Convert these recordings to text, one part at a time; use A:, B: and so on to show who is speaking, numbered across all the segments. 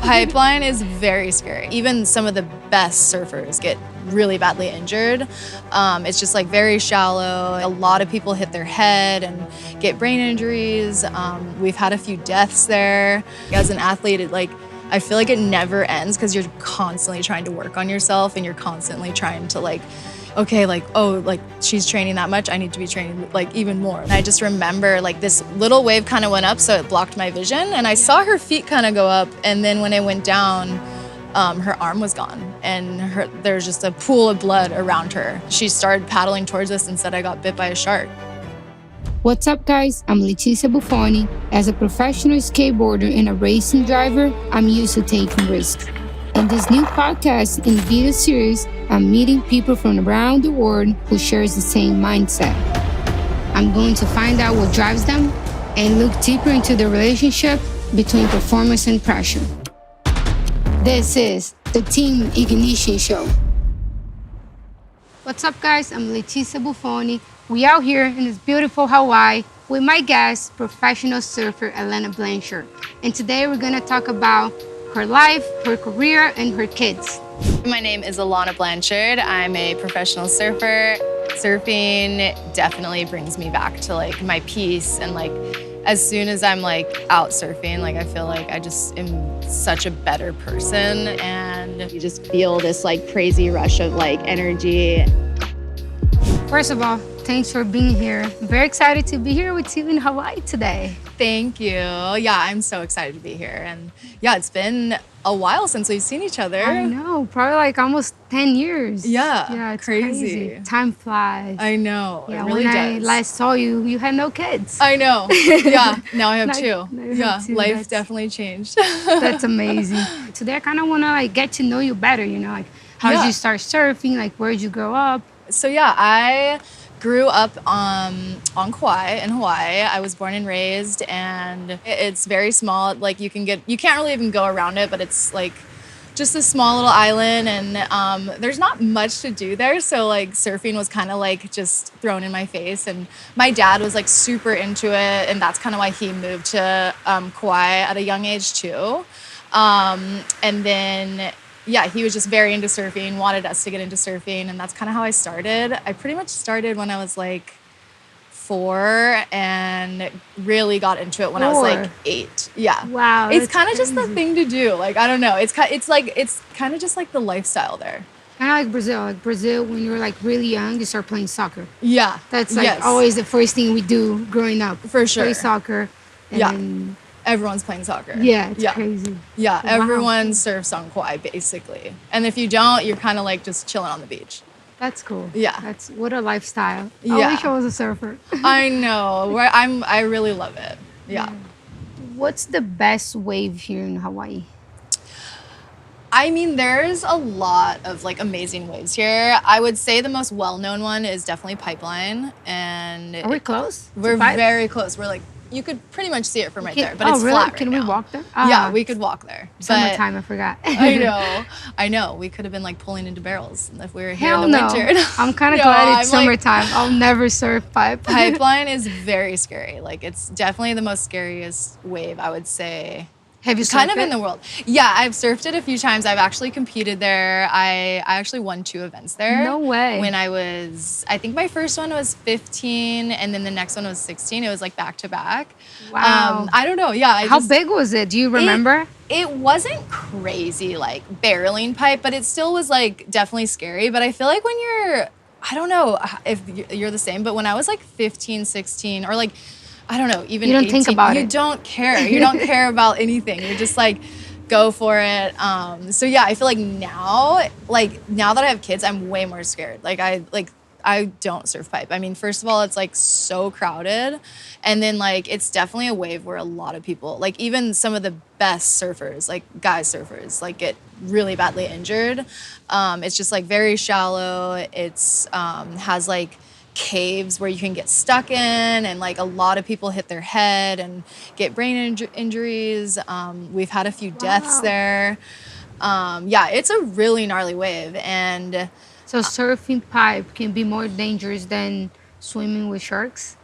A: Pipeline is very scary. Even some of the best surfers get really badly injured. It's just like very shallow. A lot of people hit their head and get brain injuries. We've had a few deaths there. As an athlete, I feel like it never ends because you're constantly trying to work on yourself and you're constantly trying to she's training that much, I need to be training even more. And I just remember this little wave kind of went up, so it blocked my vision, and I saw her feet kind of go up, and then when it went down, her arm was gone, and there's just a pool of blood around her. She started paddling towards us and said I got bit by a shark.
B: What's up, guys? I'm Leticia Bufoni. As a professional skateboarder and a racing driver, I'm used to taking risks. In this new podcast and video series, I'm meeting people from around the world who shares the same mindset. I'm going to find out what drives them and look deeper into the relationship between performance and pressure. This is the Team Ignition Show. What's up, guys? I'm Leticia Bufoni. We out here in this beautiful Hawaii with my guest, professional surfer Alana Blanchard. And today we're going to talk about her life, her career, and her kids.
A: My name is Alana Blanchard. I'm a professional surfer. Surfing definitely brings me back to my peace, and as soon as I'm out surfing, I feel like I just am such a better person, and you just feel this crazy rush of energy.
B: First of all, thanks for being here. I'm very excited to be here with you in Hawaii today.
A: Thank you. Yeah, I'm so excited to be here. And yeah, it's been a while since we've seen each other.
B: I know, probably almost 10 years.
A: Yeah,
B: it's
A: crazy.
B: Time flies.
A: I know,
B: yeah,
A: it really
B: when
A: does.
B: I last saw you, you had no kids.
A: I know, yeah, now I have
B: Now
A: two.
B: you
A: Yeah,
B: have two.
A: life definitely changed.
B: That's amazing. Today I kind of want to get to know you better, how did you start surfing, where did you grow up?
A: So yeah, I grew up on Kauai in Hawaii. I was born and raised, and it's very small. You can't really even go around it, but it's just a small little island, and there's not much to do there. So surfing was kind of just thrown in my face, and my dad was super into it, and that's kind of why he moved to Kauai at a young age too. And then yeah, he was just very into surfing, wanted us to get into surfing, and that's kind of how I started. I pretty much started when I was 4 and really got into it when I was 8. Yeah.
B: Wow.
A: It's kind of just the thing to do. I don't know. It's kind of just the lifestyle there.
B: Kind of like Brazil. Brazil, when you're really young, you start playing soccer.
A: Yeah.
B: That's always the first thing we do growing up.
A: For sure.
B: Play soccer. And then
A: everyone's playing soccer.
B: Yeah, it's crazy.
A: Yeah,
B: wow.
A: Everyone surfs on Kauai, basically. And if you don't, you're kind of just chilling on the beach.
B: That's cool.
A: Yeah.
B: That's what a lifestyle.
A: Yeah.
B: I wish I was a surfer.
A: I know. I really love it. Yeah.
B: What's the best wave here in Hawaii?
A: I mean, there's a lot of amazing waves here. I would say the most well-known one is definitely Pipeline. And
B: are we close?
A: We're very close. We're you could pretty much see it from right there, but it's
B: really?
A: flat right
B: Can
A: now.
B: we walk there?
A: Yeah, we could walk there.
B: Summertime, I forgot.
A: I know. We could have been pulling into barrels if we were here
B: Hell
A: in the
B: no.
A: winter.
B: I'm kind of glad it's summertime. I'll never surf
A: Pipeline is very scary. It's definitely the most scariest wave, I would say.
B: Have you surfed
A: kind of
B: it?
A: in the world? Yeah, I've surfed it a few times. I've actually competed there. I actually won 2 events there.
B: No way.
A: When I think my first one was 15, and then the next one was 16. It was back to back.
B: Wow.
A: I don't know. Yeah.
B: How big was it? Do you remember?
A: It wasn't crazy barreling pipe, but it still was definitely scary. But I feel when you're, I don't know if you're the same, but when I was 15, 16, or I don't know, even
B: you don't
A: 18,
B: think about it.
A: You don't care. You don't care about anything. You're just go for it. So yeah, I feel now that I have kids, I'm way more scared. I don't surf pipe. I mean, first of all, it's so crowded, and then it's definitely a wave where a lot of people, even some of the best surfers, guys surfers, get really badly injured. It's just very shallow. It's has caves where you can get stuck in, and a lot of people hit their head and get brain injuries. We've had a few deaths there. Yeah, it's a really gnarly wave. And
B: so surfing pipe can be more dangerous than swimming with sharks?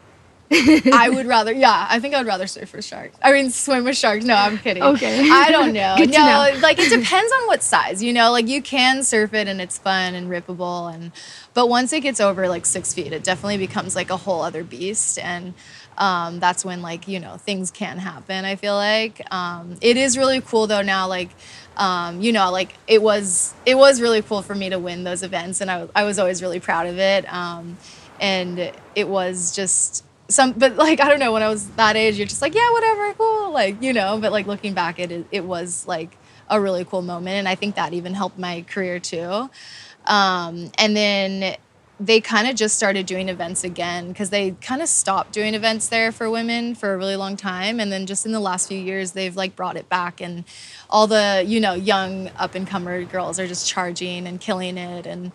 A: I would rather, yeah, I think I would rather surf with sharks. I mean, swim with sharks. No, I'm kidding.
B: Okay.
A: I don't know.
B: Good to know.
A: Like it depends on what size, you know, like you can surf it and it's fun and rippable. But once it gets over like 6 feet, it definitely becomes like a whole other beast. And that's when like, you know, things can happen, I feel like. It is really cool though now, like, you know, like it was really cool for me to win those events. And I was always really proud of it. And it was just but like, I don't know, when I was that age, you're just like, yeah, whatever, cool, like, you know, but like looking back, it was like a really cool moment. And I think that even helped my career too. And then they kind of just started doing events again because they kind of stopped doing events there for women for a really long time. And then just in the last few years, they've like brought it back, and all the, you know, young up and comer girls are just charging and killing it. And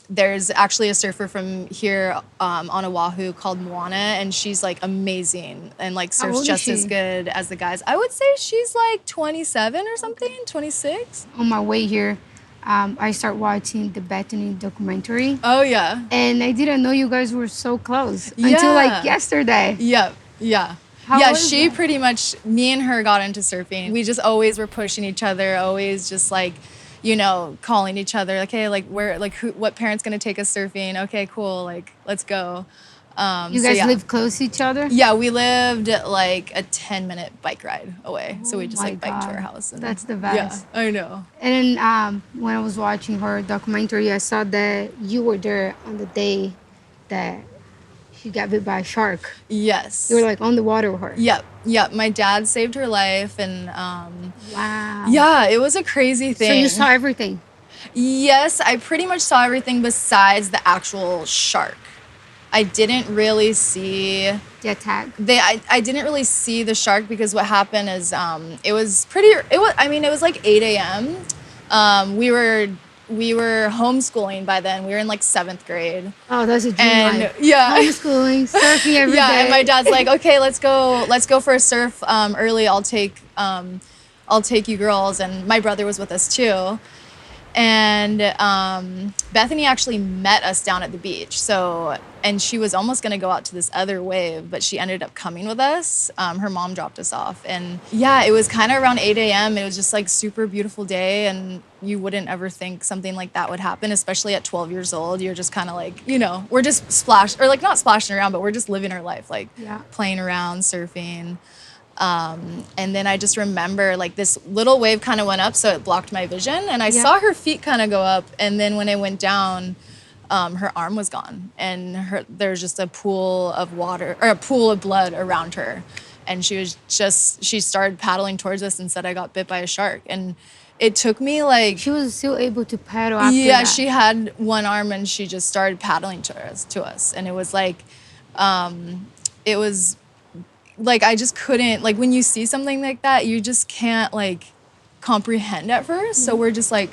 A: there's actually a surfer from here on Oahu called Moana, and she's like amazing and like surfs just as good as the guys. I would say she's like 27 or something, 26.
B: On my way here, I start watching the Bethany documentary.
A: Oh yeah.
B: And I didn't know you guys were so close until like yesterday.
A: Yep. Yeah.
B: How
A: She
B: that?
A: pretty much, me and her got into surfing. We just always were pushing each other, always just like, you know, calling each other like, hey, like what parent's gonna take us surfing? Okay, cool, like let's go.
B: You guys live close to each other?
A: Yeah, we lived like a 10-minute bike ride away. So we just like biked to our house. And,
B: that's the best.
A: Yeah, I know.
B: And then when I was watching her documentary, I saw that you were there on the day that she got bit by a shark.
A: Yes.
B: You were like on the water with her.
A: Yep. My dad saved her life, and
B: wow.
A: Yeah, it was a crazy thing.
B: So you saw everything?
A: Yes, I pretty much saw everything besides the actual shark. I didn't really see
B: the attack.
A: I didn't really see the shark because what happened is it was like 8 a.m. We were homeschooling by then. We were in like 7th grade.
B: Oh, that's a dream life.
A: Yeah.
B: Homeschooling, surfing every day.
A: And my dad's like, okay, let's go for a surf early. I'll take you girls. And my brother was with us too. And Bethany actually met us down at the beach. And she was almost going to go out to this other wave, but she ended up coming with us. Her mom dropped us off. And yeah, it was kind of around 8 a.m. It was just like super beautiful day. And you wouldn't ever think something like that would happen, especially at 12 years old. You're just kind of like, you know, we're just not splashing around, but we're just living our life, like playing around, surfing. And then I just remember like this little wave kind of went up, so it blocked my vision, and I saw her feet kind of go up, and then when it went down, her arm was gone, and there's just a pool of water or a pool of blood around her, and she started paddling towards us and said, I got bit by a shark. And it took me like...
B: She was still able to paddle after that.
A: Yeah, she had one arm and she just started paddling to us. And it was like, it was like, I just couldn't, like when you see something like that, you just can't like comprehend at first. So we're just like,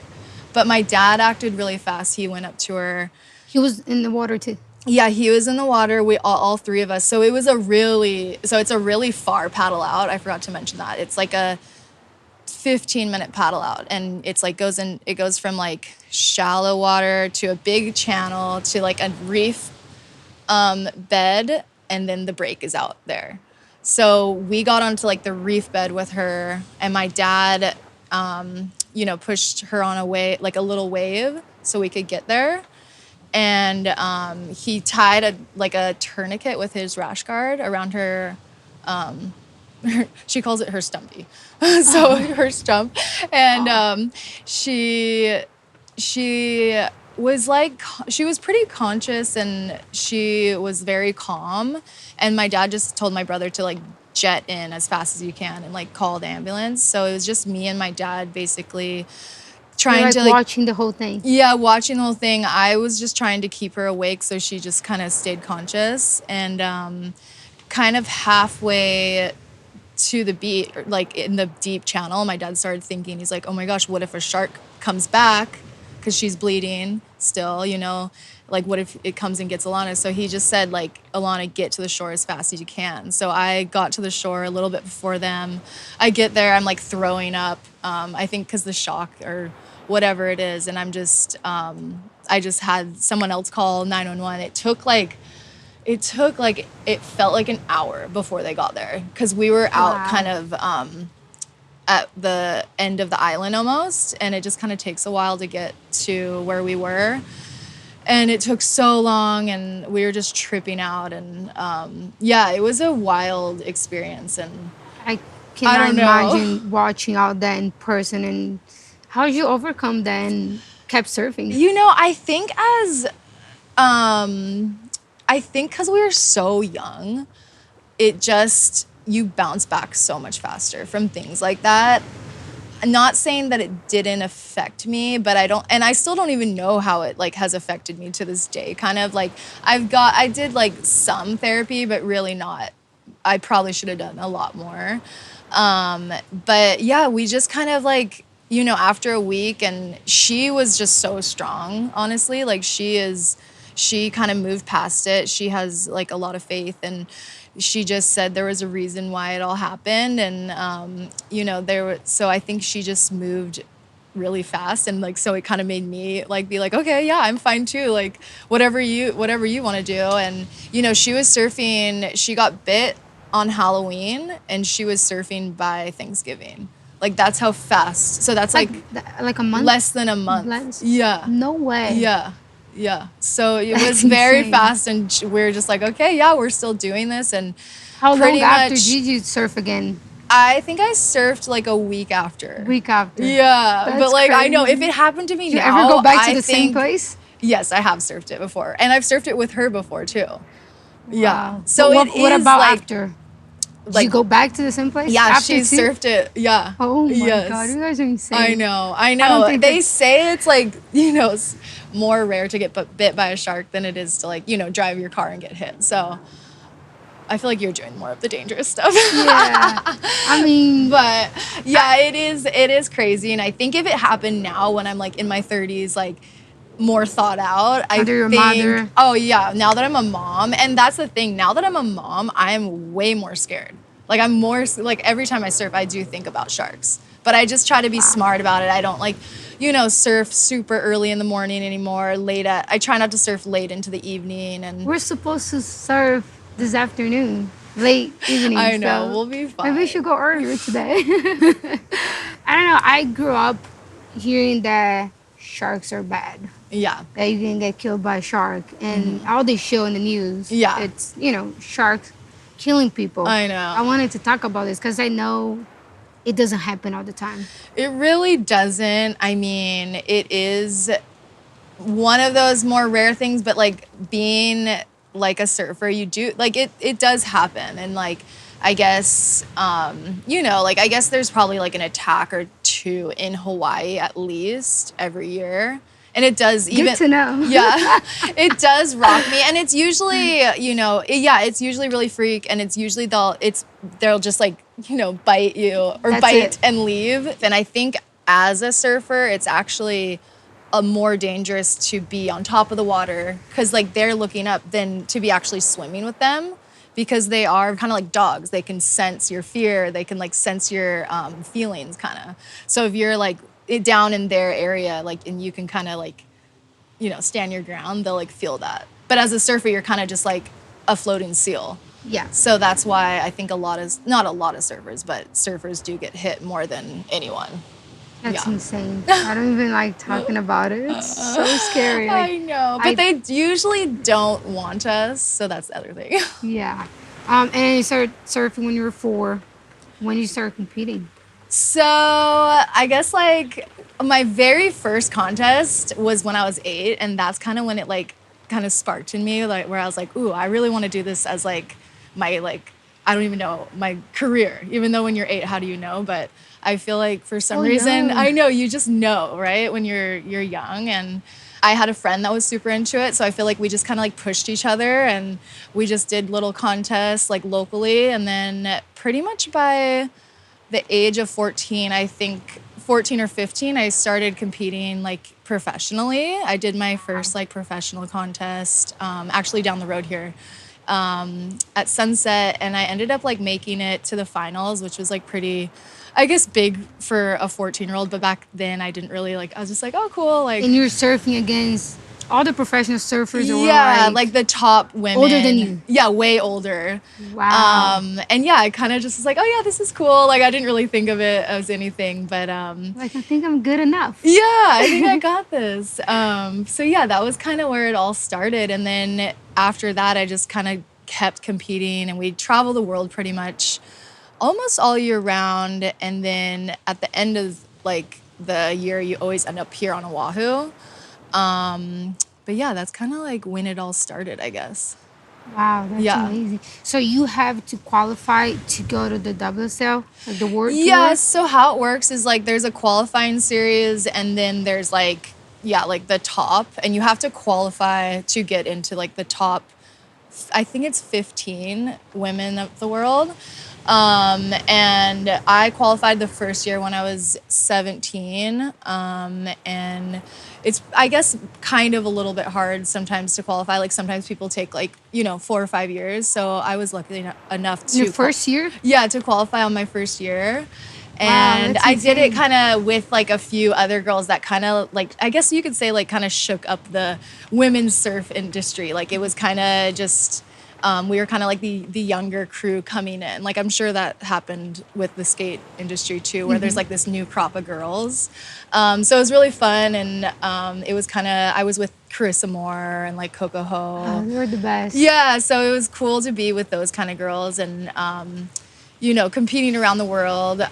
A: but my dad acted really fast. He went up to her.
B: He was in the water too.
A: Yeah, he was in the water. We all three of us. So it's a really far paddle out. I forgot to mention that. It's like a 15-minute paddle out, and it's like it goes from like shallow water to a big channel to like a reef bed, and then the break is out there. So we got onto like the reef bed with her, and my dad pushed her on a little wave so we could get there. And he tied a tourniquet with his rash guard around her. She calls it her stumpy. Her stump. And she was pretty conscious, and she was very calm. And my dad just told my brother to like jet in as fast as you can and like call the ambulance. So it was just me and my dad basically trying to
B: watching the whole thing.
A: Yeah, watching the whole thing. I was just trying to keep her awake, so she just kind of stayed conscious. And kind of halfway to the beach, like in the deep channel, my dad started thinking, he's like, oh my gosh, what if a shark comes back? Because she's bleeding still, like what if it comes and gets Alana? So he just said, like, Alana, get to the shore as fast as you can. So I got to the shore a little bit before them. I get there, I'm like throwing up, I think because the shock or whatever it is. And I just had someone else call 911. It took like, it felt like an hour before they got there because we were out kind of at the end of the island almost, and it just kind of takes a while to get to where we were. And it took so long, and we were just tripping out, and yeah, it was a wild experience. And
B: I cannot imagine watching out that in person. And how did you overcome that and kept surfing?
A: You know, I think because we were so young, it just, you bounce back so much faster from things like that. I'm not saying that it didn't affect me, but I still don't even know how it like has affected me to this day. Kind of like, I did like some therapy, but really not. I probably should have done a lot more. But yeah, we just kind of like, you know, after a week, and she was just so strong, honestly. Like she kind of moved past it. She has like a lot of faith, and she just said there was a reason why it all happened. And, you know, so I think she just moved really fast. And like, so it kind of made me like, be like, okay, yeah, I'm fine too. Like whatever you want to do. And, you know, she was surfing, she got bit on Halloween, and she was surfing by Thanksgiving. Like that's how fast. So that's like
B: a month?
A: Less than a month. Yeah.
B: No way.
A: Yeah. Yeah. So it was very fast, and we're just like, okay, yeah, we're still doing this. And
B: how long after did you surf again?
A: I think I surfed like a week after. Yeah.
B: That's
A: but like,
B: crazy.
A: I know if it happened to me
B: Did
A: now,
B: you ever go back to the same place?
A: Yes, I have surfed it before, and I've surfed it with her before too. Wow. Yeah.
B: So what about like, after? Did you go back to the same place?
A: Yeah,
B: after
A: she surfed it. Yeah.
B: Oh my God, you guys are insane.
A: I know. They say it's like, you know, it's more rare to get bit by a shark than it is to like, you know, drive your car and get hit. So I feel like you're doing more of the dangerous stuff.
B: Yeah. I mean,
A: but yeah, it is crazy. And I think if it happened now when I'm like in my 30s, like more thought out, I think,
B: your mother.
A: Oh yeah, now that I'm a mom, and that's the thing, now that I'm a mom, I'm way more scared. Like I'm more, like every time I surf, I do think about sharks, but I just try to be smart about it. I don't like, you know, surf super early in the morning anymore. I try not to surf late into the evening. And
B: we're supposed to surf this afternoon, late evening.
A: I know,
B: so
A: we'll be fine.
B: Maybe we should go earlier today. I don't know. I grew up hearing that sharks are bad.
A: Yeah.
B: That you can get killed by a shark. And all they show in the news,
A: yeah,
B: it's, you know, sharks killing people.
A: I know.
B: I wanted to talk about this because I know it doesn't happen all the time. It
A: really doesn't. I mean, it is one of those more rare things, but like being like a surfer, you do, like it does happen. And like, I guess, you know, like I guess there's probably like an attack or two in Hawaii at least every year. And it does even—
B: Good to know.
A: Yeah, it does rock me. And it's usually, you know, it's usually really freak. And it's usually they'll just like, you know, bite you or bite and leave. And I think as a surfer, it's actually more dangerous to be on top of the water because like they're looking up than to be actually swimming with them, because they are kind of like dogs. They can sense your fear. They can like sense your feelings kind of. So if you're like down in their area, like, and you can kind of like, you know, stand your ground, they'll like feel that. But as a surfer, you're kind of just like a floating seal.
B: Yeah.
A: So that's why I think not a lot of surfers, but surfers do get hit more than anyone.
B: That's insane. I don't even like talking about it. It's so scary. Like,
A: I know, but they usually don't want us, so that's the other thing.
B: Yeah. And you started surfing when you were 4. When did you start competing?
A: So I guess like my very first contest was when I was 8, and that's kind of when it like kind of sparked in me, like where I was like, ooh, I really want to do this as like my like, I don't even know, my career. Even though when you're 8, how do you know? But I feel like for some reason, I know, you just know, right? When you're young. And I had a friend that was super into it, so I feel like we just kind of like pushed each other, and we just did little contests like locally. And then pretty much by the age of 14, I think 14 or 15, I started competing like professionally. I did my first like professional contest, actually down the road here, at Sunset, and I ended up like making it to the finals, which was like pretty, I guess, big for a 14-year-old. But back then I didn't really like, I was just like, oh, cool. Like,
B: and you were surfing against All the professional surfers are
A: Yeah, like the top women.
B: older than you.
A: Yeah, way older.
B: Wow.
A: And yeah, I kind of just was like, oh yeah, this is cool. Like I didn't really think of it as anything, but
B: Like, I think I'm good enough.
A: yeah, I think I got this. So yeah, that was kind of where it all started. And then after that, I just kind of kept competing, and we'd travel the world pretty much almost all year round. And then at the end of like the year, you always end up here on Oahu. But yeah, that's kind of like when it all started, I guess.
B: Wow, that's
A: Yeah.
B: amazing. So you have to qualify to go to the WSL, like the World
A: Yeah,
B: Tour?
A: so how it works is like there's a qualifying series, and then there's like, yeah, like the top, and you have to qualify to get into like the top, I think it's 15 women of the world. And I qualified the first year when I was 17. And it's, I guess, kind of a little bit hard sometimes to qualify. Like sometimes people take like, 4 or 5 years. So I was lucky enough to
B: Your first year?
A: yeah, to qualify on my first year.
B: Wow,
A: And
B: that's
A: I did it
B: insane.
A: kind of with like a few other girls that kind of like, I guess you could say like kind of shook up the women's surf industry. Like it was kind of just, we were kind of like the younger crew coming in. Like I'm sure that happened with the skate industry too, where there's like this new crop of girls. So it was really fun. And it was kind of, I was with Carissa Moore and like Coco Ho.
B: Oh, you're the best.
A: Yeah, so it was cool to be with those kind of girls and competing around the world.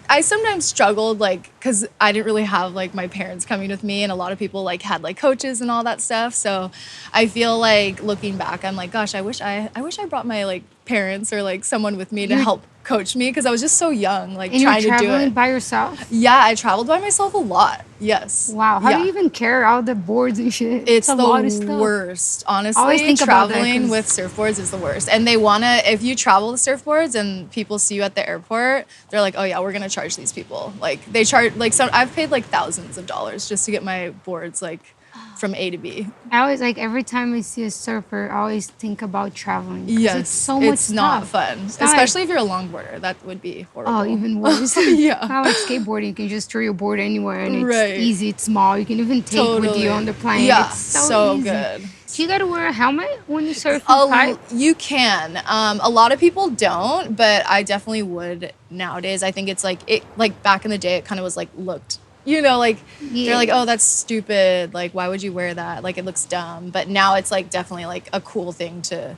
A: I sometimes struggled like cuz I didn't really have like my parents coming with me, and a lot of people like had like coaches and all that stuff. So I feel like looking back I'm like, gosh, I wish I brought my like parents or like someone with me to help coach me, because I was just so young, like
B: And you're
A: trying to do
B: traveling
A: it.
B: by yourself?
A: Yeah, I traveled by myself a lot. Yes.
B: Wow. How
A: Yeah.
B: do you even carry all the boards and shit?
A: It's
B: a
A: the
B: lot of stuff.
A: worst. Honestly,
B: always think about that,
A: traveling
B: 'cause-
A: with surfboards is the worst. And they want to, if you travel with surfboards and people see you at the airport, they're like, oh yeah, we're going to charge these people. Like they charge, like I've paid like thousands of dollars just to get my boards like from A to B.
B: I always like every time I see a surfer, I always think about traveling. 'Cause
A: Yes.
B: it's so much
A: It's not
B: stuff.
A: fun.
B: It's not
A: Especially if you're a longboarder. That would be horrible.
B: Oh, even worse.
A: Yeah.
B: Kind of like skateboarding. You can just throw your board anywhere and it's
A: Right.
B: easy, it's small. You can even take with
A: Totally.
B: you on the plane.
A: Yeah,
B: It's
A: so
B: easy.
A: good.
B: So you gotta wear a helmet when you surf and kite?
A: You can. A lot of people don't, but I definitely would nowadays. I think it's like back in the day, it kind of was like looked, like
B: Yeah.
A: they're like, oh, that's stupid. Like, why would you wear that? Like, it looks dumb. But now it's like definitely like a cool thing to,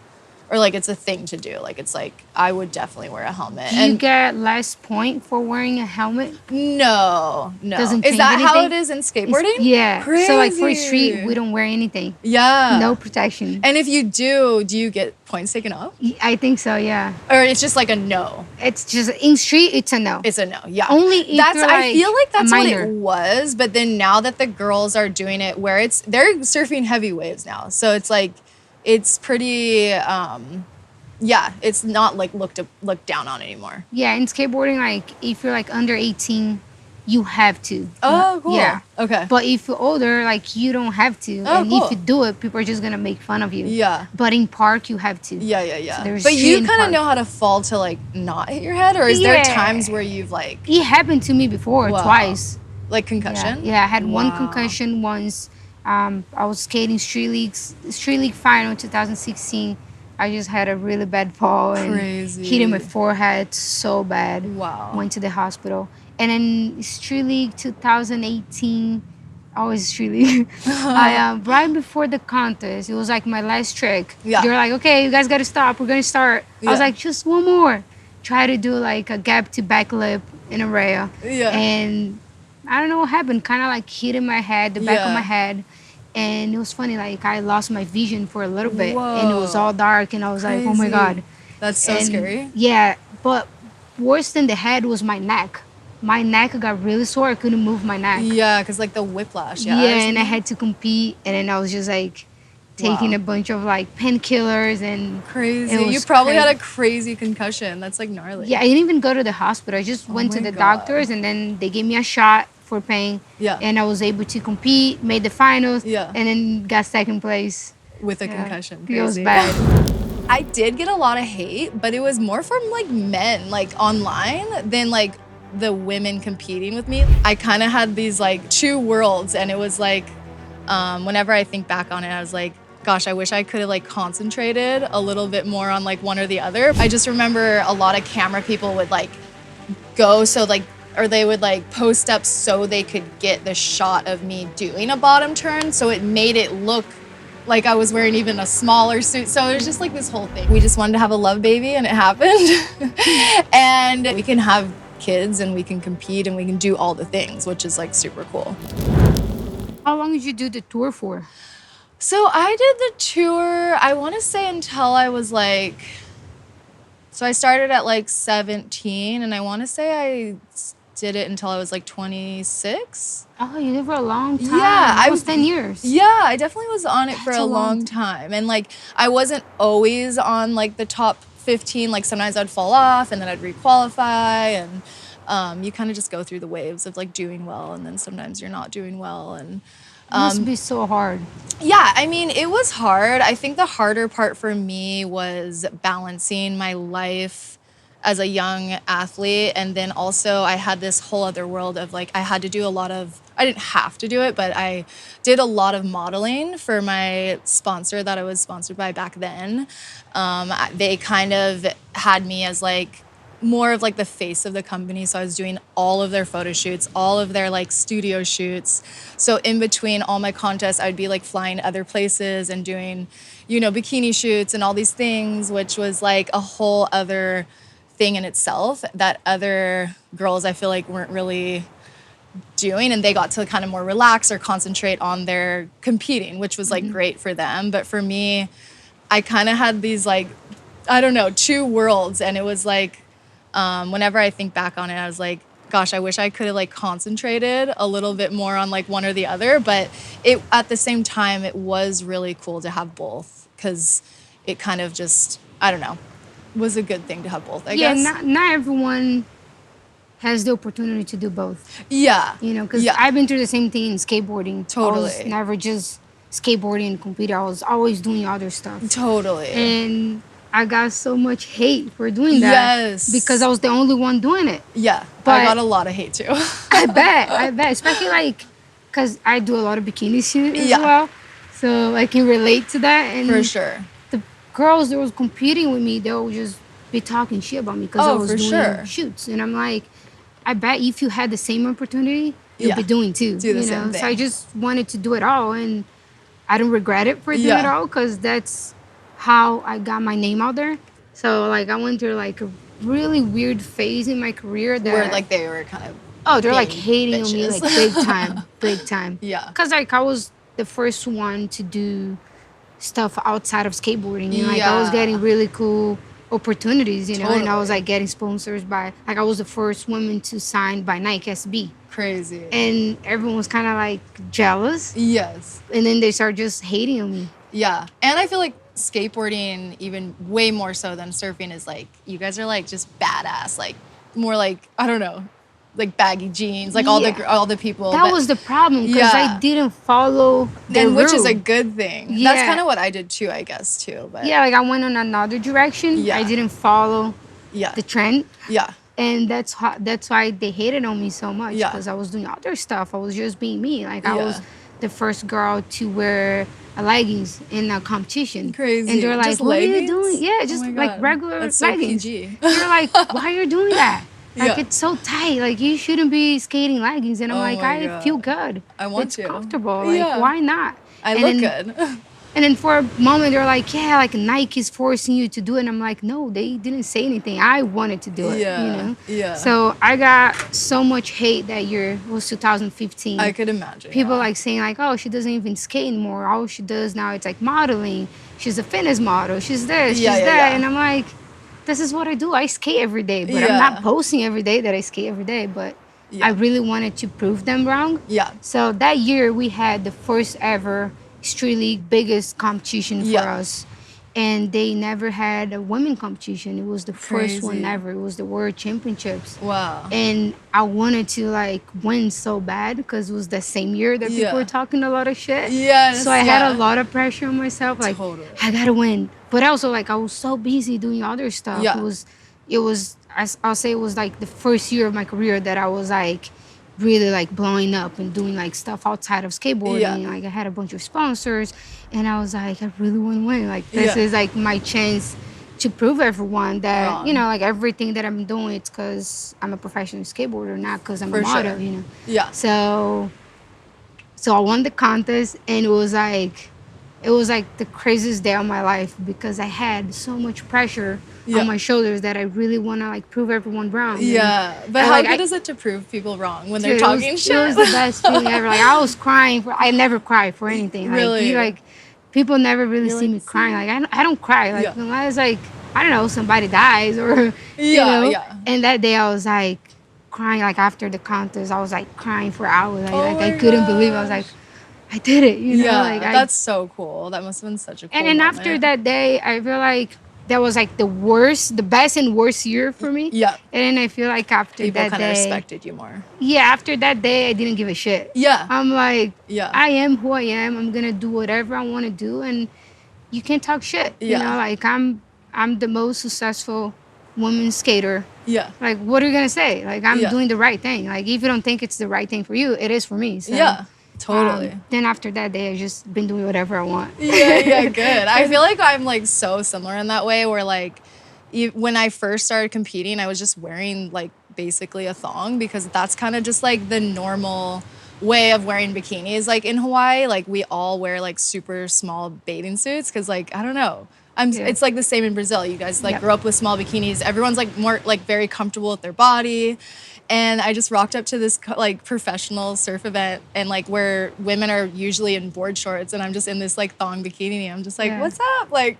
A: or like it's a thing to do. Like, it's like I would definitely wear a helmet.
B: Do you get less point for wearing a helmet?
A: No.
B: Doesn't
A: Is
B: change
A: that how
B: anything?
A: it is in skateboarding?
B: Yeah. So like for
A: Crazy.
B: street, we don't wear anything.
A: Yeah.
B: No protection.
A: And if you do you get points taken off?
B: I think so, yeah.
A: Or it's just like a no?
B: It's just in street, it's a no.
A: It's a no, yeah.
B: Only if
A: that's.
B: you're,
A: I feel like
B: a
A: that's what
B: minor.
A: it was, but then now that the girls are doing it, where they're surfing heavy waves now, so it's like, it's pretty. Yeah, it's not like looked down on anymore.
B: Yeah, in skateboarding, like if you're like under 18, you have to.
A: Oh, cool.
B: Yeah.
A: Okay.
B: But if you're older, like you don't have to.
A: Oh,
B: And
A: cool.
B: if you do it, people are just gonna make fun of you.
A: Yeah.
B: But in park, you have to.
A: Yeah.
B: So there's
A: But
B: street
A: you
B: and
A: kind of
B: park.
A: know how to fall to like not hit your head, or is there
B: Yeah.
A: times where you've like
B: It happened to me before,
A: Wow.
B: twice.
A: concussion?
B: Yeah, I had one
A: Wow.
B: concussion once. I was skating Street League final 2016. I just had a really bad fall and
A: Crazy.
B: hit my forehead so bad.
A: Wow.
B: Went to the hospital. And then Street League 2018, always Street League. Right before the contest, it was like my last trick.
A: Yeah.
B: They were like, okay, you guys got to stop. We're going to start. I was
A: Yeah.
B: like, just one more. Try to do like a gap to back lip in a rail.
A: Yeah.
B: And I don't know what happened. Kind of like hit in my head, the back of
A: Yeah.
B: my head. And it was funny, like I lost my vision for a little bit. And it was
A: Whoa.
B: all dark. And I was like, oh my
A: Crazy.
B: God.
A: That's so
B: And
A: scary.
B: Yeah, but worse than the head was my neck. My neck got really sore. I couldn't move my neck.
A: Yeah, because like the whiplash. Yeah.
B: Yeah, and I had to compete, and then I was just like taking
A: Wow.
B: a bunch of like painkillers and
A: Crazy.
B: it was
A: You probably
B: crazy.
A: had a crazy concussion. That's like gnarly.
B: yeah, I didn't even go to the hospital. I just went to
A: my
B: the
A: God.
B: doctors, and then they gave me a shot for pain.
A: Yeah.
B: And I was able to compete, made the finals,
A: Yeah.
B: and then got second place.
A: With a
B: Yeah.
A: concussion.
B: It was
A: Crazy.
B: bad.
A: I did get a lot of hate, but it was more from like men, like online, than like the women competing with me. I kind of had these like two worlds, and it was like Whenever I think back on it, I was like, gosh, I wish I could have like concentrated a little bit more on like one or the other. I just remember a lot of camera people would like go so like, or they would like post up so they could get the shot of me doing a bottom turn. So it made it look like I was wearing even a smaller suit. So it was just like this whole thing. We just wanted to have a love baby and it happened. And we can have kids and we can compete and we can do all the things, which is like super cool.
B: How long did you do the tour for?
A: So I did the tour, I want to say until I was like, so I started at like 17 and I want to say I did it until I was like 26.
B: Oh, you did for a long time.
A: Yeah.
B: Almost 10 years.
A: Yeah, I definitely was on it for a long time. And like, I wasn't always on like the top 15. Like sometimes I'd fall off and then I'd requalify. And you kind of just go through the waves of like doing well. And then sometimes you're not doing well. And
B: It must be so hard.
A: yeah, I mean, it was hard. I think the harder part for me was balancing my life as a young athlete. And then also I had this whole other world of like, I had to do a lot of, I didn't have to do it, but I did a lot of modeling for my sponsor that I was sponsored by back then. They kind of had me as like, more of like the face of the company. So I was doing all of their photo shoots, all of their like studio shoots. So in between all my contests, I'd be like flying other places and doing, you know, bikini shoots and all these things, which was like a whole other thing in itself that other girls I feel like weren't really doing, and they got to kind of more relax or concentrate on their competing, which was like great for them. But for me, I kind of had these like, I don't know, two worlds. And it was like, whenever I think back on it, I was like, gosh, I wish I could have like concentrated a little bit more on like one or the other. But it at the same time, it was really cool to have both because it kind of just, I don't know, was a good thing to have both, I guess.
B: Yeah, not everyone has the opportunity to do both.
A: Yeah.
B: You know, because I've been through the same thing in skateboarding.
A: Totally.
B: I was never just skateboarding and competing. I was always doing other stuff.
A: Totally.
B: And I got so much hate for doing that.
A: Yes.
B: Because I was the only one doing it.
A: Yeah.
B: But
A: I got a lot of hate too.
B: I bet. Especially like, because I do a lot of bikini shoot as well. So I can relate to that. And
A: for sure.
B: the girls that was competing with me, they would just be talking shit about me because I was doing shoots. And I'm like, I bet if you had the same opportunity, you'd be doing too.
A: Do the same thing.
B: So I just wanted to do it all. And I don't regret it for doing it all because that's how I got my name out there. So like I went through like a really weird phase in my career that
A: where like they were kind of
B: they're like hating on me like big time.
A: Yeah.
B: Because like I was the first one to do stuff outside of skateboarding. You know, like I was getting really cool opportunities, you know, and I was like getting sponsors by, like I was the first woman to sign by Nike SB.
A: Crazy.
B: And everyone was kind of like jealous.
A: Yes.
B: And then they started just hating on me.
A: Yeah. And I feel like skateboarding, even way more so than surfing, is like, you guys are like just badass, like more like, I don't know, like baggy jeans, like all the people.
B: That was the problem because I didn't follow the
A: and which
B: route.
A: is a good thing.
B: Yeah.
A: That's kind of what I did too, I guess too. But
B: yeah, like I went on another direction.
A: Yeah.
B: I didn't follow the trend.
A: Yeah.
B: And that's why they hated on me so much because I was doing other stuff. I was just being me. Like I was the first girl to wear a leggings in a competition.
A: Crazy.
B: And they're like,
A: just
B: what
A: leggings?
B: are you doing? Yeah, just like regular
A: That's
B: leggings.
A: So PG.
B: They're like, why are you doing that? Like it's so tight. Like you shouldn't be skating leggings. And I'm like, I feel good.
A: I want to.
B: It's comfortable. Like why not?
A: I look good.
B: And then for a moment, they're like, yeah, like Nike's forcing you to do it. And I'm like, no, they didn't say anything. I wanted to do it, you know?
A: Yeah.
B: So I got so much hate that year. It was 2015.
A: I could imagine.
B: People like saying like, oh, she doesn't even skate anymore. All she does now, it's like modeling. She's a fitness model. She's this, she's that. And I'm like, this is what I do. I skate every day. But I'm not posting every day that I skate every day. But I really wanted to prove them wrong.
A: Yeah.
B: So that year, we had the first ever Street League biggest competition for us, and they never had a women competition. It was the first one ever. It was the World Championships.
A: Wow.
B: And I wanted to like win so bad because it was the same year that people were talking a lot of shit.
A: Yes.
B: So I had a lot of pressure on myself. Like
A: I
B: gotta win. But also like I was so busy doing other stuff. It was I'll say it was like the first year of my career that I was like really like blowing up and doing like stuff outside of skateboarding.
A: Yeah.
B: Like I had a bunch of sponsors, and I was like, I really want to win. Like this
A: Yeah.
B: is like my chance to prove everyone that
A: Wrong.
B: you know, like everything that I'm doing, it's because I'm a professional skateboarder, not because I'm
A: For
B: a model.
A: sure.
B: You know.
A: Yeah.
B: So I won the contest, and it was like the craziest day of my life because I had so much pressure
A: Yeah.
B: on my shoulders that I really want to like prove everyone wrong.
A: Yeah, but
B: And,
A: how
B: like,
A: good is it to prove people wrong when
B: Dude,
A: they're talking
B: it
A: shit?
B: was the best feeling ever. Like I was crying I never cry for anything.
A: Really?
B: Like people never really
A: You're
B: see
A: like,
B: me crying. Like I don't cry. Like
A: Yeah.
B: unless like I don't know, somebody dies or you
A: Yeah,
B: know.
A: yeah.
B: And that day I was like crying. Like after the contest, I was like crying for hours. Like,
A: Oh
B: I
A: my
B: couldn't believe it. I was like,
A: gosh.
B: I did it. You know.
A: Yeah,
B: Like
A: that's so cool. That must have been such a cool
B: and then after
A: moment.
B: that day, I feel like that was like the best and worst year for me.
A: Yeah.
B: And then I feel like after
A: People
B: that
A: kind of
B: day,
A: respected you more.
B: yeah, after that day, I didn't give a shit.
A: Yeah.
B: I'm like,
A: Yeah.
B: I am who I am. I'm gonna do whatever I want to do, and you can't talk shit. You
A: Yeah.
B: know, like I'm the most successful woman skater.
A: Yeah.
B: Like, what are you gonna say? Like, I'm
A: Yeah.
B: doing the right thing. Like, if you don't think it's the right thing for you, it is for me. So,
A: Yeah. Totally.
B: Then after that day, I just been doing whatever I want.
A: Yeah, good. I feel like I'm like so similar in that way where like when I first started competing, I was just wearing like basically a thong because that's kind of just like the normal way of wearing bikinis. Like in Hawaii, like we all wear like super small bathing suits because like, I don't know. It's like the same in Brazil. You guys like grew up with small bikinis. Everyone's like more like very comfortable with their body. And I just rocked up to this like professional surf event and like where women are usually in board shorts and I'm just in this like thong bikini. I'm just like, what's up? Like,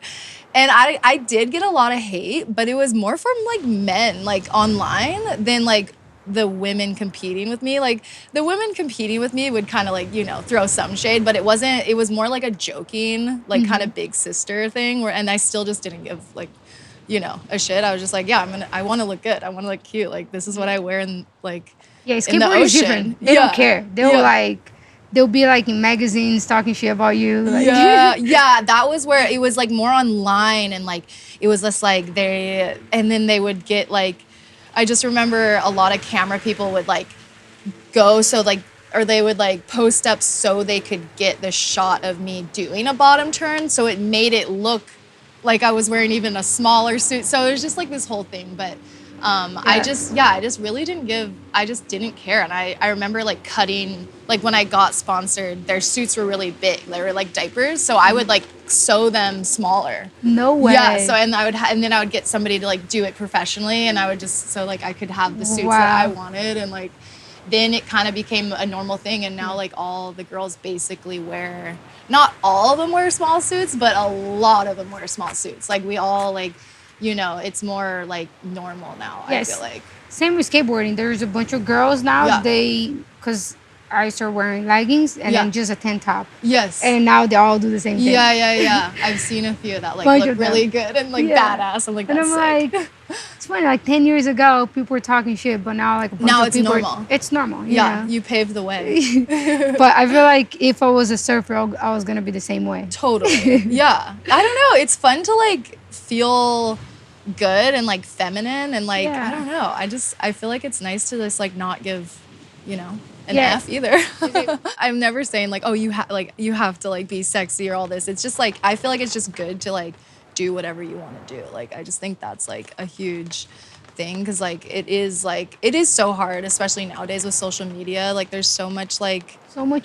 A: and I did get a lot of hate, but it was more from like men like online than like the women competing with me. Like the women competing with me would kind of like, you know, throw some shade, but it was more like a joking, like kind of big sister thing and I still just didn't give like, you know, a shit. I was just like, yeah, I want to look good. I want to look cute. Like, this is what I wear in, like, in the
B: skateboarding is
A: ocean.
B: different. They don't care. They'll be like in magazines talking shit about you. Like.
A: Yeah, that was where it was like more online and like, it was just like and then they would get like, I just remember a lot of camera people would like go, so like, or they would like post up so they could get the shot of me doing a bottom turn. So it made it look like I was wearing even a smaller suit. So it was just like this whole thing. But I just really I just didn't care. And I remember like cutting, like when I got sponsored, their suits were really big. They were like diapers. So I would like sew them smaller.
B: No way.
A: Yeah. So, and then I would get somebody to like do it professionally. And I would just, so like I could have the suits that I wanted. And like, then it kind of became a normal thing. And now like all the girls basically wear, not all of them wear small suits, but a lot of them wear small suits. Like we all like, you know, it's more like normal now,
B: yes.
A: I feel like.
B: Same with skateboarding. There's a bunch of girls now, because I started wearing leggings and then just a tank top.
A: Yes.
B: And now they all do the same thing.
A: Yeah. I've seen a few that like look really good and like badass. I'm like, that's sick.
B: Like, it's funny, like 10 years ago, people were talking shit, but now like a bunch of people
A: normal.
B: It's normal.
A: Yeah,
B: know?
A: you paved the way.
B: But I feel like if I was a surfer, I was going to be the same way.
A: Totally. Yeah. I don't know. It's fun to like feel good and like feminine and like, I don't know. I feel like it's nice to just like not give, you know, an F either. I'm never saying like, oh, you have to like be sexy or all this. It's just like, I feel like it's just good to like do whatever you want to do. Like, I just think that's like a huge thing because like it is so hard, especially nowadays with social media. Like there's so much like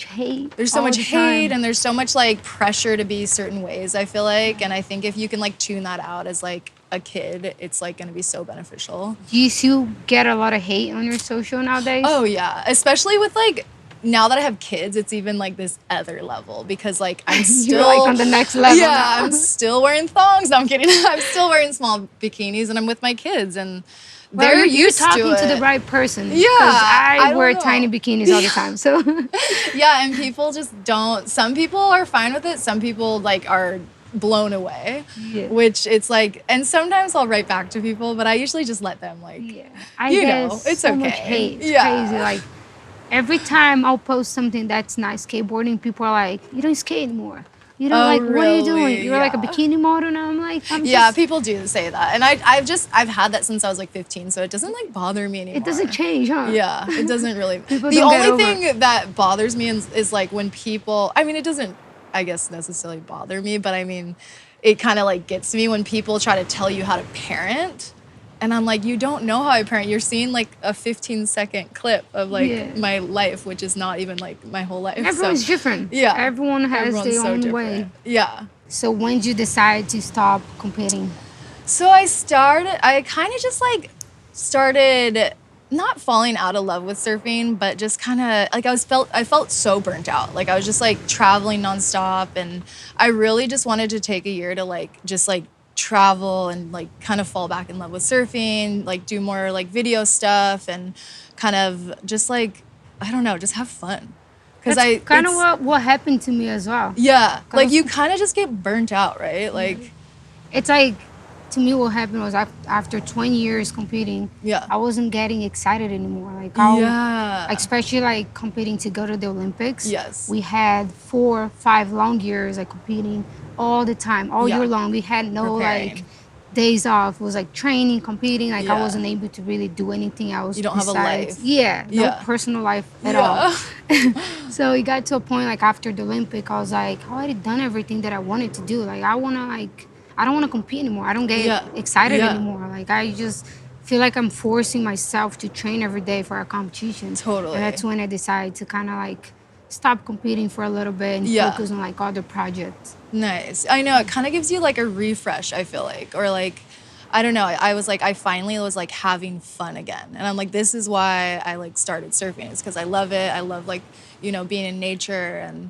B: hate.
A: There's so much hate and there's so much like pressure to be certain ways, I feel like. And I think if you can like tune that out as like a kid, it's like going to be so beneficial.
B: Do you still get a lot of hate on your social nowadays?
A: Oh yeah, especially with like now that I have kids, it's even like this other level because like I'm still
B: You're like on the next level.
A: Yeah,
B: now.
A: I'm still wearing thongs. No, I'm kidding. I'm still wearing small bikinis and I'm with my kids and they're used to it.
B: You're talking to the right person.
A: Yeah,
B: because I wear
A: know.
B: tiny bikinis all the time. So
A: yeah, and people just don't. Some people are fine with it. Some people like are blown away, which it's like, and sometimes I'll write back to people, but I usually just let them like, you know, it's
B: so
A: okay.
B: Much hate. It's crazy. Like every time I'll post something that's not skateboarding, people are like, you don't skate anymore. You know,
A: Oh,
B: like, what are you doing?
A: really?
B: You're like a
A: Yeah.
B: bikini model now. I'm like,
A: Yeah, people do say that. And I've had that since I was like 15, so it doesn't like bother me anymore.
B: it doesn't change, huh?
A: Yeah, it doesn't really.
B: People
A: The
B: don't get
A: only
B: over it.
A: thing that bothers me is like when people, I mean, it doesn't, I guess, necessarily bother me, but I mean, it kind of like gets me when people try to tell you how to parent. And I'm like, you don't know how I parent. You're seeing like a 15-second clip of like
B: Yeah.
A: my life, which is not even like my whole life.
B: Everyone's
A: so,
B: different.
A: Yeah.
B: Everyone has
A: Everyone's
B: their
A: so
B: own
A: different.
B: way.
A: Yeah.
B: So when did you decide to stop competing?
A: So I kind of just like started not falling out of love with surfing, but just kind of like I felt so burnt out. Like I was just like traveling nonstop, and I really just wanted to take a year to like just like travel and like kind of fall back in love with surfing, like do more like video stuff and kind of just like, I don't know, just have fun. Because
B: That's kind of what happened to me as well.
A: Yeah, like
B: was-
A: you kind of just get burnt out, right? Like,
B: It's like, to me, what happened was after 20 years competing,
A: Yeah.
B: I wasn't getting excited anymore. Like,
A: Yeah.
B: especially like competing to go to the Olympics.
A: Yes.
B: We had 4 or 5 long years like competing all the time, all
A: Yeah.
B: year long. We had no
A: Preparing.
B: like days off. It was like training, competing. Like I
A: Yeah.
B: wasn't able to really do anything else.
A: You don't have a
B: besides-
A: life.
B: Yeah, no
A: Yeah.
B: personal life at
A: Yeah.
B: all. So it got to a point like after the Olympic, I was like, I already done everything that I wanted to do. Like I don't want to compete anymore. I don't get
A: Yeah.
B: excited
A: Yeah.
B: anymore. Like I just feel like I'm forcing myself to train every day for a competition.
A: Totally.
B: And that's when I decided to kind of like stop competing for a little bit and
A: Yeah.
B: focus on like other projects.
A: Nice. I know, it kind of gives you like a refresh, I feel like. Or like, I don't know, I was like, I finally was like having fun again. And I'm like, this is why I like started surfing. It's because I love it. I love like, you know, being in nature. And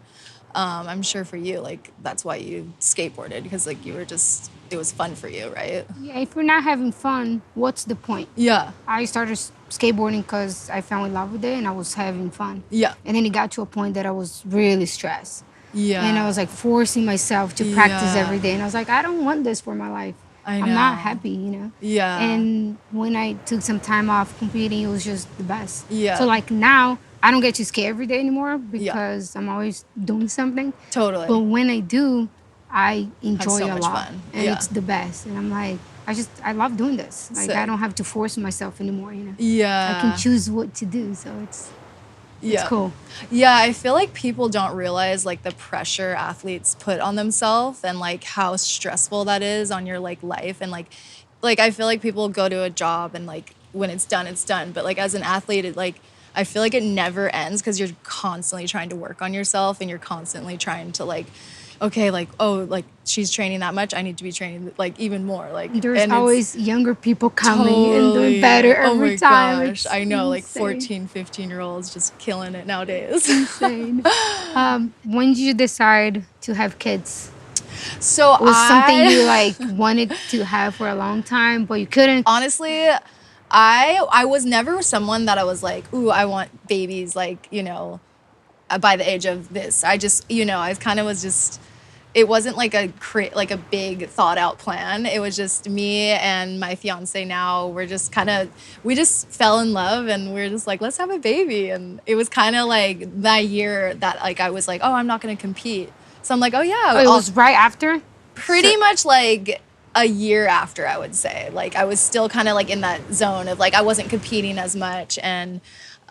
A: I'm sure for you, like, that's why you skateboarded. Because like you were just, it was fun for you, right?
B: Yeah, if we're not having fun, what's the point?
A: Yeah.
B: I started skateboarding because I fell in love with it and I was having fun.
A: Yeah.
B: And then it got to a point that I was really stressed.
A: Yeah.
B: And I was like forcing myself to practice
A: Yeah.
B: every day. And I was like, I don't want this for my life.
A: I
B: I'm not
A: know.
B: happy, you know?
A: Yeah.
B: And when I took some time off competing, it was just the best.
A: Yeah.
B: So like now, I don't get to skate every day anymore because I'm always doing something.
A: Totally.
B: But when I do, I enjoy
A: so
B: it a
A: much
B: lot.
A: fun.
B: And
A: Yeah.
B: it's the best. And I'm like, I love doing this. Like
A: Sick.
B: I don't have to force myself anymore, you know?
A: Yeah.
B: I can choose what to do. So it's cool.
A: Yeah, I feel like people don't realize like the pressure athletes put on themselves and like how stressful that is on your like life and like I feel like people go to a job and like when it's done, but like as an athlete it like I feel like it never ends because you're constantly trying to work on yourself and you're constantly trying to like okay, like, oh, like she's training that much, I need to be training like even more. Like
B: There's
A: and it's
B: always younger people coming and
A: totally
B: doing better every
A: oh my
B: time.
A: Gosh,
B: It's
A: I know, like
B: insane.
A: 14, 15-year-olds just killing it nowadays.
B: Insane. When did you decide to have kids?
A: So
B: Was something you like wanted to have for a long time, but you couldn't?
A: honestly, I was never someone that I was like, ooh, I want babies, like, you know, by the age of this. I just, you know, I kind of was just, it wasn't like a big thought out plan. It was just me and my fiance now. We're just we just fell in love and we're just like, let's have a baby. And it was kind of like that year that like I was like, oh, I'm not going to compete. So I'm like, oh yeah.
B: It was right after?
A: Pretty much like a year after, I would say. Like I was still kind of like in that zone of like I wasn't competing as much and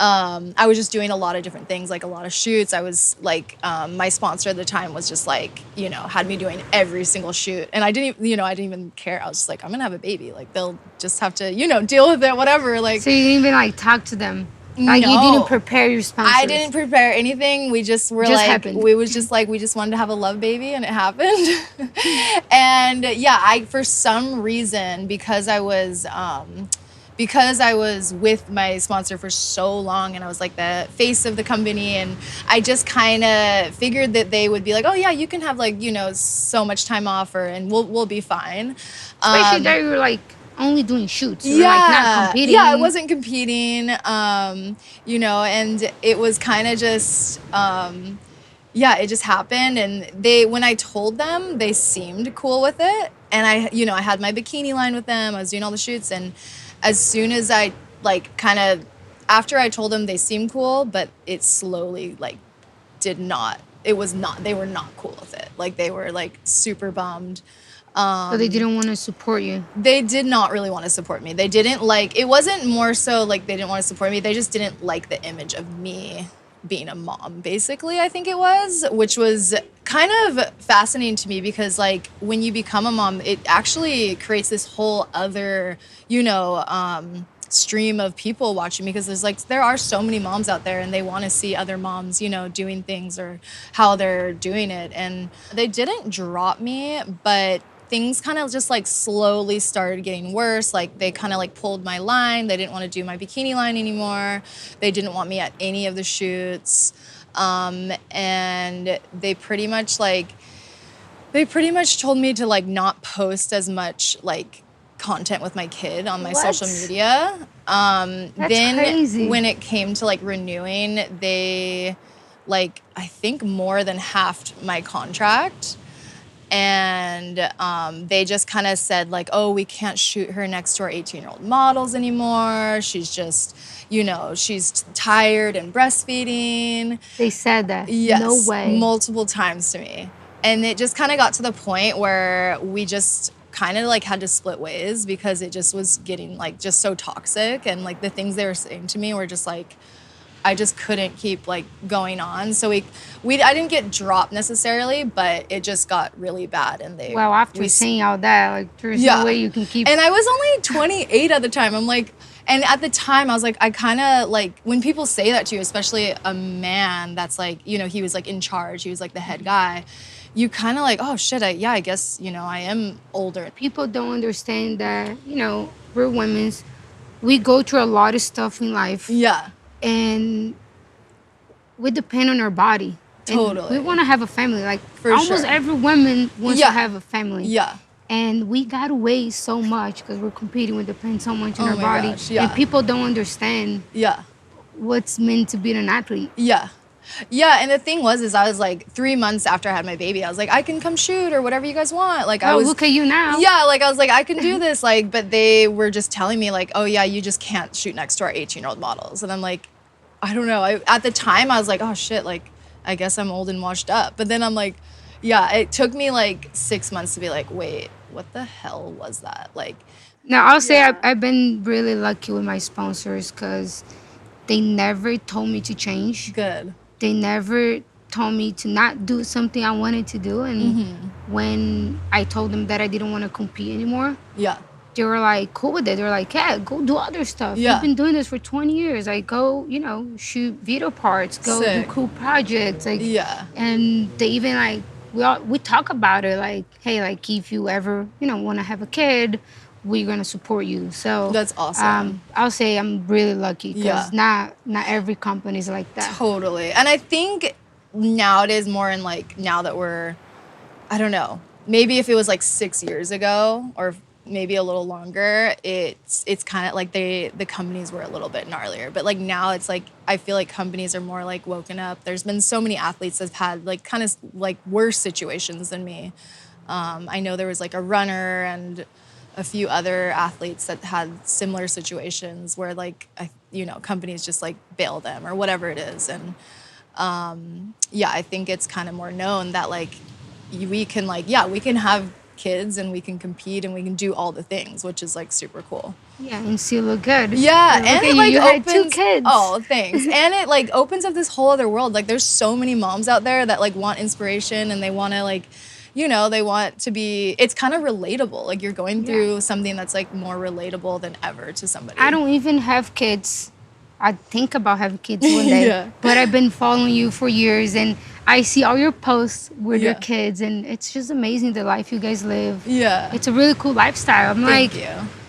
A: I was just doing a lot of different things, like a lot of shoots. I was like, my sponsor at the time was just like, you know, had me doing every single shoot. And I didn't even care. I was just like, I'm gonna have a baby. Like they'll just have to, you know, deal with it, whatever. Like
B: So you didn't even like talk to them? Like you
A: No.
B: didn't prepare your sponsors?
A: I didn't prepare anything. We just were
B: Just
A: like,
B: happened.
A: we was just like, we just wanted to have a love baby and it happened. And yeah, for some reason, because I was with my sponsor for so long and I was like the face of the company and I just kind of figured that they would be like, oh yeah, you can have like, you know, so much time off and we'll be fine.
B: Especially that you were like only doing shoots. You
A: Yeah,
B: were like not competing.
A: yeah, I wasn't competing, you know, and it was kind of just, yeah, it just happened. And when I told them, they seemed cool with it. And I had my bikini line with them. I was doing all the shoots. And as soon as I like after I told them, they seemed cool, but it slowly like it was not, they were not cool with it. Like they were like super bummed.
B: So they didn't want to support you.
A: They did not really want to support me. They didn't like, it wasn't more so like they didn't want to support me. They just didn't like the image of me being a mom, basically, I think it was, which was kind of fascinating to me because like when you become a mom, it actually creates this whole other, stream of people watching because there are so many moms out there and they want to see other moms, doing things or how they're doing it. And they didn't drop me, but things kind of just like slowly started getting worse. Like they kind of like pulled my line. They didn't want to do my bikini line anymore. They didn't want me at any of the shoots. And they pretty much told me to like not post as much like content with my kid on my social media.
B: That's
A: then
B: crazy.
A: When it came to like renewing, they like, I think more than halved my contract. And they just kind of said like, oh, we can't shoot her next to our 18-year-old models anymore. She's just, she's tired and breastfeeding.
B: They said that?
A: Yes,
B: no way.
A: Multiple times to me. And it just kind of got to the point where we just kind of like had to split ways because it just was getting like just so toxic. And like the things they were saying to me were just like, I just couldn't keep like going on. So I didn't get dropped necessarily, but it just got really bad. And
B: after seeing all that, like there's no way you can keep.
A: And I was only 28 at the time. I'm like, and at the time I was like, I kind of like when people say that to you, especially a man that's like, he was like in charge. He was like the head guy. You kind of like, oh shit, I guess, I am older.
B: People don't understand that, we're women. We go through a lot of stuff in life.
A: Yeah.
B: And we depend on our body.
A: Totally.
B: And we want to have a family. Like
A: For
B: almost
A: sure.
B: every woman wants to have a family.
A: Yeah.
B: And we got to weigh so much because we're competing. We depend so much on our body.
A: Gosh, yeah.
B: And people don't understand what's meant to be an athlete.
A: Yeah. Yeah, and the thing was I was like 3 months after I had my baby, I was like, I can come shoot or whatever you guys want. Like
B: look at you now.
A: Yeah, like I was like, I can do this. Like, but they were just telling me like, oh yeah, you just can't shoot next to our 18-year-old models. And I'm like, I don't know. At the time I was like, oh shit, like I guess I'm old and washed up. But then I'm like, yeah, it took me like 6 months to be like, wait, what the hell was that? Like,
B: now I'll say I've been really lucky with my sponsors because they never told me to change.
A: Good.
B: They never told me to not do something I wanted to do. And when I told them that I didn't want to compete anymore, they were like cool with it. They were like, yeah, go do other stuff. You've been doing this for 20 years. Like, go, shoot video parts, go do cool projects. Like, and they even like, we talk about it like, hey, like if you ever, want to have a kid, we're going to support you. So
A: that's awesome.
B: I'll say I'm really lucky because not every company is like that.
A: Totally. And I think nowadays more in like, now that we're, I don't know, maybe if it was like 6 years ago or maybe a little longer, it's kind of like the companies were a little bit gnarlier. But like now it's like, I feel like companies are more like woken up. There's been so many athletes that have had like kind of like worse situations than me. I know there was like a runner and a few other athletes that had similar situations where like, companies just like bail them or whatever it is. And I think it's kind of more known that like we can like, we can have kids and we can compete and we can do all the things, which is like super cool.
B: Yeah, and still look good.
A: Yeah, and it like
B: you
A: opens,
B: had 2 kids.
A: Oh, thanks. And it like opens up this whole other world. Like there's so many moms out there that like want inspiration and they want to like, they want to be, it's kind of relatable. Like you're going through something that's like more relatable than ever to somebody.
B: I don't even have kids. I think about having kids one day. But I've been following you for years and I see all your posts with your kids and it's just amazing the life you guys live.
A: Yeah.
B: It's a really cool lifestyle.
A: Thank you.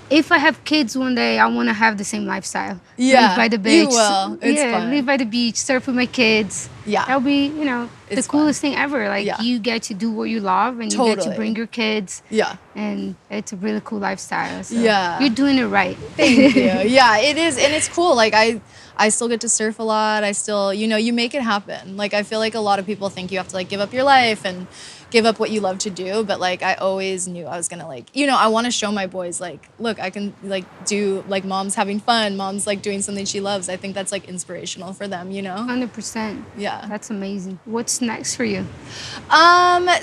B: If I have kids one day, I want to have the same lifestyle.
A: Yeah,
B: live by the beach.
A: You will. It's fun.
B: Live by the beach, surf with my kids.
A: Yeah.
B: That'll be, the coolest thing ever. Like, you get to do what you love and you get to bring your kids.
A: Yeah.
B: And it's a really cool lifestyle. So
A: yeah.
B: You're doing it right.
A: Thank you. Yeah, it is. And it's cool. Like, I still get to surf a lot. I still, you make it happen. Like, I feel like a lot of people think you have to, like, give up your life and give up what you love to do. But, like, I always knew I was going to, like, I want to show my boys, like, look, I can like do like mom's having fun, mom's like doing something she loves. I think that's like inspirational for them, you know?
B: 100%.
A: Yeah.
B: That's amazing. What's next for you?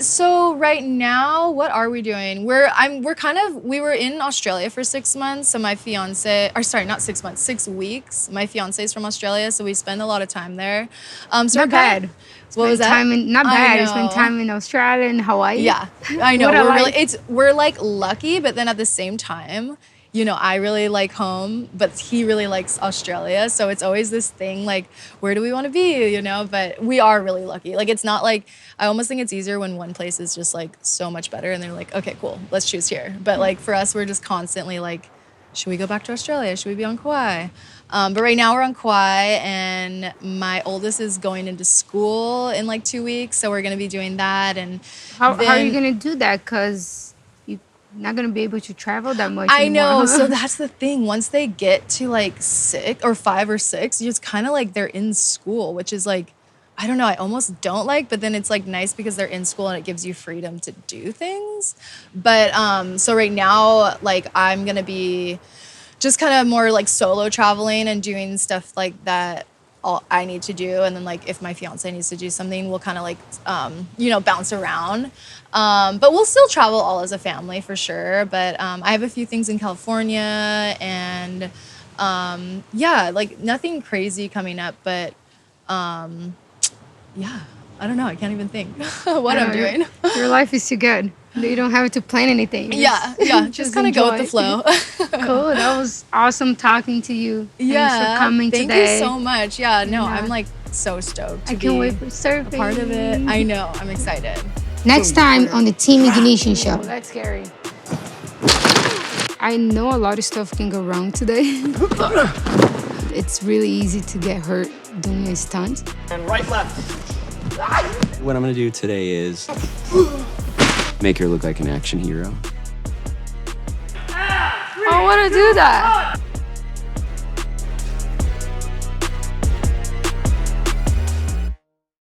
A: So right now, what are we doing? We were in Australia for 6 months. So my fiance, or sorry, not 6 months, 6 weeks. My fiance is from Australia, so we spend a lot of time there. So
B: Not bad.
A: What was that?
B: Not bad. I spent time in Australia and Hawaii.
A: Yeah, I know.
B: What
A: We're like lucky, but then at the same time, you know, I really like home, but he really likes Australia. So it's always this thing like, where do we want to be, you know? But we are really lucky. Like, it's not like, I almost think it's easier when one place is just like so much better and they're like, okay, cool, let's choose here. But like for us, we're just constantly like, should we go back to Australia? Should we be on Kauai? But right now we're on Kauai, and my oldest is going into school in like 2 weeks. So we're going to be doing that. And
B: how are you going to do that? Because you're not going to be able to travel that much
A: I
B: anymore,
A: know.
B: huh?
A: So that's the thing. Once they get to like 6 or 5 or 6, it's kind of like they're in school, which is like, I don't know, I almost don't like, but then it's like nice because they're in school and it gives you freedom to do things. But so right now, like I'm going to be just kind of more like solo traveling and doing stuff like that all I need to do. And then like if my fiance needs to do something, we'll kind of like, you know, bounce around. But we'll still travel all as a family for sure. But I have a few things in California and yeah, like nothing crazy coming up, but yeah, I don't know. I can't even think what I'm doing.
B: Your life is too good. You don't have to plan anything.
A: Yeah, just kind of go with the flow.
B: Cool. That was awesome talking to you.
A: Yeah,
B: thanks for coming
A: thank
B: today.
A: you so much. Yeah, no, I'm like so stoked to
B: I can't
A: be
B: wait for surfing.
A: a part of it. I know, I'm excited.
B: Next time on the Team Ignition Show.
A: That's scary.
B: I know a lot of stuff can go wrong today. It's really easy to get hurt doing a stunt.
C: And right, left. What I'm gonna do today is make her look like an action hero.
B: I want to do that.